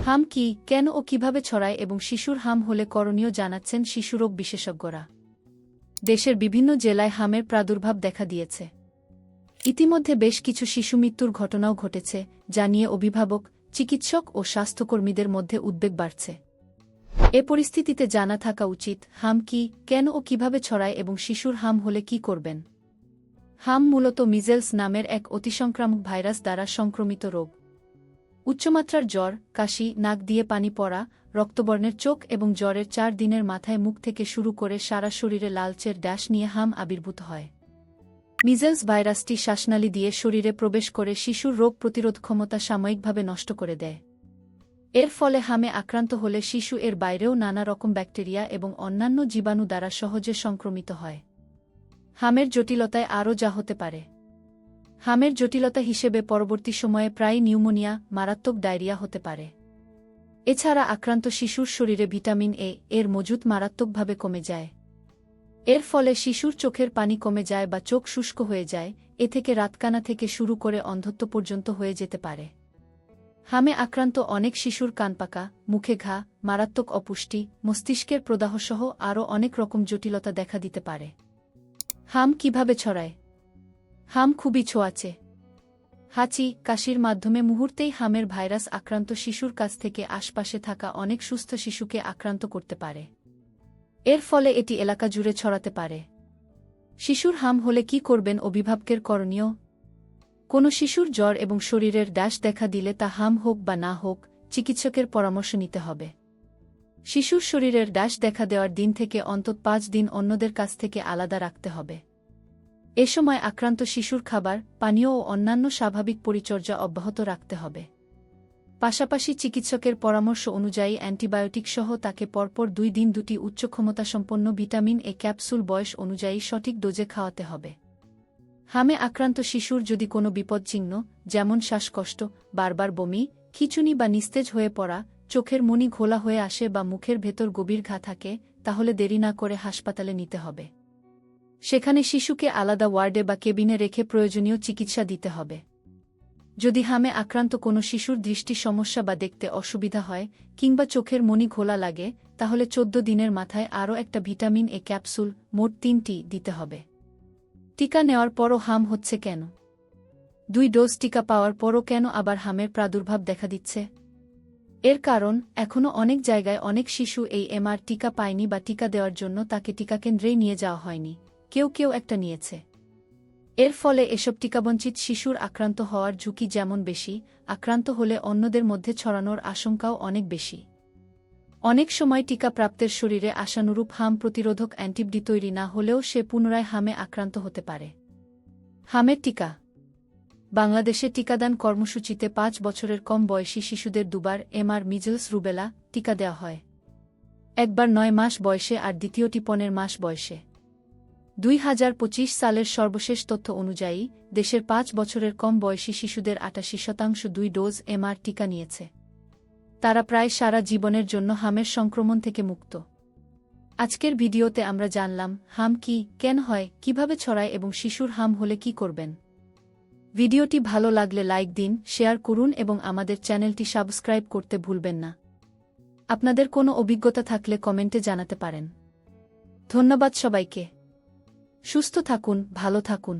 হাম কি, কেন ও কিভাবে ছড়ায় এবং শিশুর হাম হলে করণীয় জানাচ্ছেন শিশুরোগ বিশেষজ্ঞরা। দেশের বিভিন্ন জেলায় হামের প্রাদুর্ভাব দেখা দিয়েছে। ইতিমধ্যে বেশ কিছু শিশু মৃত্যুর ঘটনাও ঘটেছে, যা নিয়ে অভিভাবক, চিকিৎসক ও স্বাস্থ্যকর্মীদের মধ্যে উদ্বেগ বাড়ছে। এ পরিস্থিতিতে জানা থাকা উচিত হাম কি, কেন ও কিভাবে ছড়ায় এবং শিশুর হাম হলে কি করবেন। হাম মূলত মিজেলস নামের এক অতিসংক্রামক ভাইরাস দ্বারা সংক্রমিত রোগ। উচ্চমাত্রার জ্বর, কাশি, নাক দিয়ে পানি পড়া, রক্তবর্ণের চোখ এবং জ্বরের 4 দিনের মাথায় মুখ থেকে শুরু করে সারা শরীরে লালচের ড্যাশ নিয়ে হাম আবির্ভূত হয়। মিজেলস ভাইরাসটি শ্বাসনালী দিয়ে শরীরে প্রবেশ করে শিশুর রোগ প্রতিরোধ ক্ষমতা সাময়িকভাবে নষ্ট করে দেয়। এর ফলে হামে আক্রান্ত হলে শিশু এর বাইরেও নানা রকম ব্যাকটেরিয়া এবং অন্যান্য জীবাণু দ্বারা সহজে সংক্রমিত হয়। হামের জটিলতায় আরও যা হতে পারে। হামের জটিলতা হিসেবে পরবর্তী সময়ে প্রায় নিউমোনিয়া, মারাত্মক ডায়রিয়া হতে পারে। এছাড়া আক্রান্ত শিশুর শরীরে ভিটামিন এ এর মজুত মারাত্মকভাবে কমে যায়। এর ফলে শিশুর চোখের পানি কমে যায় বা চোখ শুষ্ক হয়ে যায়, এ থেকে রাতকানা থেকে শুরু করে অন্ধত্ব পর্যন্ত হয়ে যেতে পারে। হামে আক্রান্ত অনেক শিশুর কান পাকা, মুখে ঘা, মারাত্মক অপুষ্টি, মস্তিষ্কের প্রদাহসহ আরও অনেক রকম জটিলতা দেখা দিতে পারে। হাম কিভাবে ছড়ায়? হাম খুবই ছোঁয়াচে। হাঁচি, কাশির মাধ্যমে মুহূর্তেই হামের ভাইরাস আক্রান্ত শিশুর কাছ থেকে আশপাশে থাকা অনেক সুস্থ শিশুকে আক্রান্ত করতে পারে। এর ফলে এটি এলাকা জুড়ে ছড়াতে পারে। শিশুর হাম হলে কি করবেন অভিভাবকের করণীয়? কোনো শিশুর জ্বর এবং শরীরের ড্যাশ দেখা দিলে তা হাম হোক বা না হোক, চিকিৎসকের পরামর্শ নিতে হবে। শিশুর শরীরের ড্যাশ দেখা দেওয়ার দিন থেকে অন্তত 5 দিন অন্যদের কাছ থেকে আলাদা রাখতে হবে। এ সময় আক্রান্ত শিশুর খাবার, পানীয় ও অন্যান্য স্বাভাবিক পরিচর্যা অব্যাহত রাখতে হবে। পাশাপাশি চিকিৎসকের পরামর্শ অনুযায়ী অ্যান্টিবায়োটিক সহ তাকে পরপর 2 দিন 2টি উচ্চ ক্ষমতাসম্পন্ন ভিটামিন এ ক্যাপসুল বয়স অনুযায়ী সঠিক ডোজে খাওয়াতে হবে। হামে আক্রান্ত শিশুর যদি কোনো বিপদচিহ্ন, যেমন শ্বাসকষ্ট, বারবার বমি, খিঁচুনি বা নিস্তেজ হয়ে পড়া, চোখের মণি ঘোলা হয়ে আসে বা মুখের ভেতর গভীর ঘা থাকে, তাহলে দেরি না করে হাসপাতালে নিতে হবে। সেখানে শিশুকে আলাদা ওয়ার্ডে বা কেবিনে রেখে প্রয়োজনীয় চিকিৎসা দিতে হবে। যদি হামে আক্রান্ত কোনো শিশুর দৃষ্টি সমস্যা বা দেখতে অসুবিধা হয়, কিংবা চোখের মণি ঘোলা লাগে, তাহলে 14 দিনের মাথায় আরও একটা ভিটামিন এ ক্যাপসুল, মোট 3টি দিতে হবে। টিকা নেওয়ার পরও হাম হচ্ছে কেন? 2 ডোজ টিকা পাওয়ার পরও কেন আবার হামের প্রাদুর্ভাব দেখা দিচ্ছে? এর কারণ, এখনও অনেক জায়গায় অনেক শিশু এই এমআর টিকা পায়নি বা টিকা দেওয়ার জন্য তাকে টিকাকেন্দ্রেই নিয়ে যাওয়া হয়নি, কেউ একটা নিয়েছে। এর ফলে এসব টিকাবঞ্চিত শিশুর আক্রান্ত হওয়ার ঝুঁকি যেমন বেশি, আক্রান্ত হলে অন্যদের মধ্যে ছড়ানোর আশঙ্কাও অনেক বেশি। অনেক সময় টিকা প্রাপ্তের শরীরে আশানুরূপ হাম প্রতিরোধক অ্যান্টিবডি তৈরি না হলেও সে পুনরায় হামে আক্রান্ত হতে পারে। হামের টিকা। বাংলাদেশে টিকাদান কর্মসূচিতে 5 বছরের কম বয়সী শিশুদের 2 বার এমআর, মিজলস, রুবেলা টিকা দেওয়া হয়। একবার 9 মাস বয়সে আর দ্বিতীয়টি 15 মাস বয়সে। 2025 সালের সর্বশেষ তথ্য অনুযায়ী দেশের 5 বছরের কম বয়সী শিশুদের 88% 2 ডোজ এমআর টিকা নিয়েছে। তারা প্রায় সারা জীবনের জন্য হামের সংক্রমণ থেকে মুক্ত। আজকের ভিডিওতে আমরা জানলাম হাম কি, কেন হয়, কিভাবে ছড়ায় এবং শিশুর হাম হলে কি করবেন। ভিডিওটি ভালো লাগলে লাইক দিন, শেয়ার করুন এবং আমাদের চ্যানেলটি সাবস্ক্রাইব করতে ভুলবেন না। আপনাদের কোনো অভিজ্ঞতা থাকলে কমেন্টে জানাতে পারেন। ধন্যবাদ সবাইকে। সুস্থ থাকুন, ভালো থাকুন।